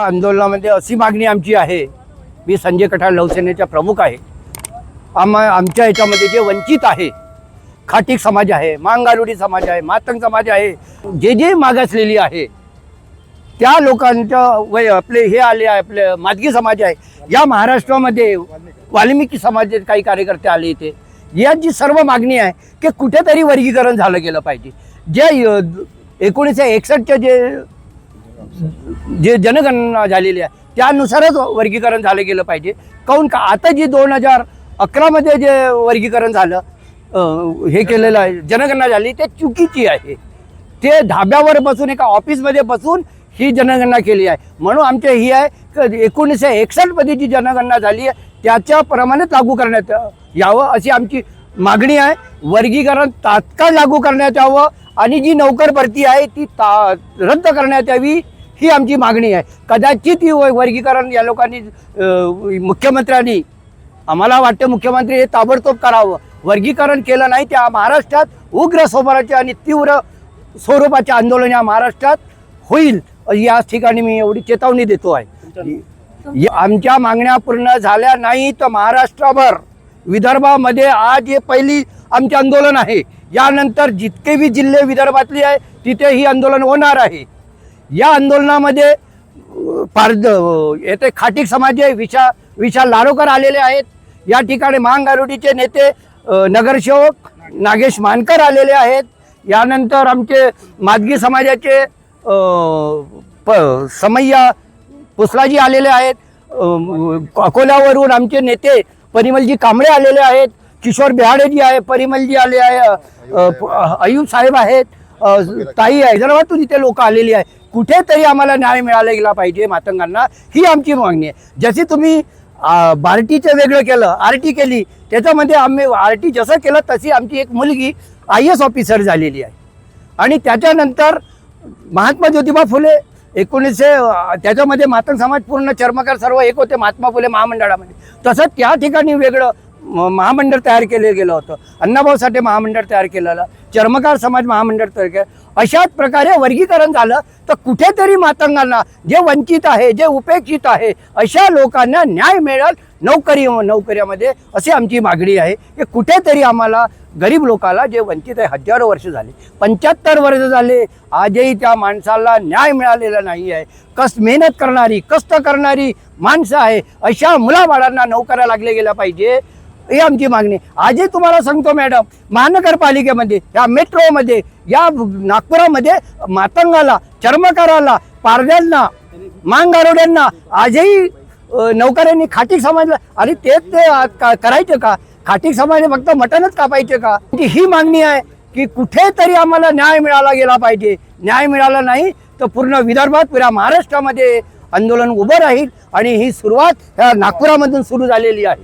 आंदोलनामध्ये अशी मागणी आमची आहे, मी संजय कठार लवसेनेचा प्रमुख आहे। आमच्या याच्यामध्ये जे वंचित आहे, खाटीक समाज आहे, मांगारुडी समाज आहे, मातंग समाज आहे, जे मागासलेली आहे त्या लोकांच्या आपले हे आले आहे, आपले मादगी समाज आहे, या महाराष्ट्रामध्ये वाल्मिकी समाजाचे काही कार्यकर्ते आले इथे। याची सर्व मागणी आहे की कुठेतरी वर्गीकरण झालं गेलं पाहिजे। जे 1961च्या जे जनगणना झालेली आहे त्यानुसारच वर्गीकरण झालं गेलं पाहिजे। काऊन का आता जी 2011मध्ये जे वर्गीकरण झालं हे केलेलं आहे, जनगणना झाली, ते चुकीची आहे। ते धाब्यावर बसून एका ऑफिसमध्ये बसून ही जनगणना केली आहे। म्हणून आमचे ही आहे की 1961मध्ये जी जनगणना झाली आहे त्याच्याप्रमाणेच लागू करण्यात यावं अशी आमची मागणी आहे। वर्गीकरण तात्काळ लागू करण्यात यावं आणि जी नोकर भरती आहे ती रद्द करण्यात यावी ही आमची मागणी आहे। कदाचित ही वर्गीकरण या लोकांनी मुख्यमंत्र्यांनी, आम्हाला वाटतं मुख्यमंत्री हे ताबडतोब करावं। वर्गीकरण केलं नाही त्या महाराष्ट्रात उग्र स्वरूपाचे आणि तीव्र स्वरूपाचे आंदोलन या महाराष्ट्रात होईल या ठिकाणी मी एवढी चेतावणी देतो आहे। आमच्या मागण्या पूर्ण झाल्या नाही तर महाराष्ट्रभर, विदर्भामध्ये आज हे पहिली आमचे आंदोलन आहे। यानंतर जितके भी जिल्हे विदर्भातले आहे तिथे ही आंदोलन होणार आहे। या आंदोलनामध्ये येथे खाटीक समाज विशाल लारोकर आलेले आहेत। या ठिकाणी महाआघाडीचे नेते नगरसेवक नागेश मानकर आलेले आहेत। यानंतर आमचे मादगी समाजाचे समय्या पुसलाजी आलेले आहेत। अकोल्यावरून आमचे नेते परिमलजी कांबळे आलेले आहेत। किशोर बिहाडेजी आहे, परिमलजी आले आहे, अयूब साहेब आहेत, ताई हैदराबादतून इथे लोक आलेली आहे। कुठेतरी आम्हाला न्याय मिळाला गेला पाहिजे मातंगांना, ही आमची मागणी आहे। जशी तुम्ही बार्टीचं वेगळं केलं, आरटी केली, त्याच्यामध्ये आम्ही आरटी जसं केलं तशी आमची एक मुलगी IAS ऑफिसर झालेली आहे। आणि त्याच्यानंतर महात्मा ज्योतिबा फुले त्याच्यामध्ये मातंग समाज पूर्ण चर्मकार सर्व एक होते महात्मा फुले महामंडळामध्ये। तसं त्या ठिकाणी वेगळं महामंडळ तयार केलं गेलं होतं। अण्णाभाऊ साठे महामंडळ तयार केलेलं, चर्मकार समाज महामंडळ तयार केलं। अशाच प्रकारे वर्गीकरण झालं तर कुठेतरी मातंगांना, जे वंचित आहे, जे उपेक्षित आहे, अशा लोकांना न्याय मिळेल नोकऱ्यामध्ये, अशी आमची मागणी आहे। की कुठेतरी आम्हाला गरीब लोकाला, जे वंचित आहे, हजारो वर्ष झाले, 75 वर्ष झाले, आजही त्या माणसाला न्याय मिळालेला नाही आहे। मेहनत करणारी, कष्ट करणारी माणसं आहे, अशा मुलाबाळांना नोकऱ्या लागले गेल्या पाहिजे, ही आमची मागणी। आजही तुम्हाला सांगतो मॅडम, महानगरपालिकेमध्ये, या मेट्रोमध्ये, या नागपुरामध्ये मातंगाला, चर्मकाराला, पारध्यांना, मांगारोड्यांना आजही नोकऱ्यांनी खाटीक समाजला, आणि ते करायचं का? खाटीक समाज फक्त मटणच कापायचे का? ही मागणी आहे की कुठेतरी आम्हाला न्याय मिळाला गेला पाहिजे। न्याय मिळाला नाही तर पूर्ण विदर्भात, पुऱ्या महाराष्ट्रामध्ये आंदोलन उभं राहील। आणि ही सुरुवात ह्या नागपुरामधून सुरू झालेली आहे।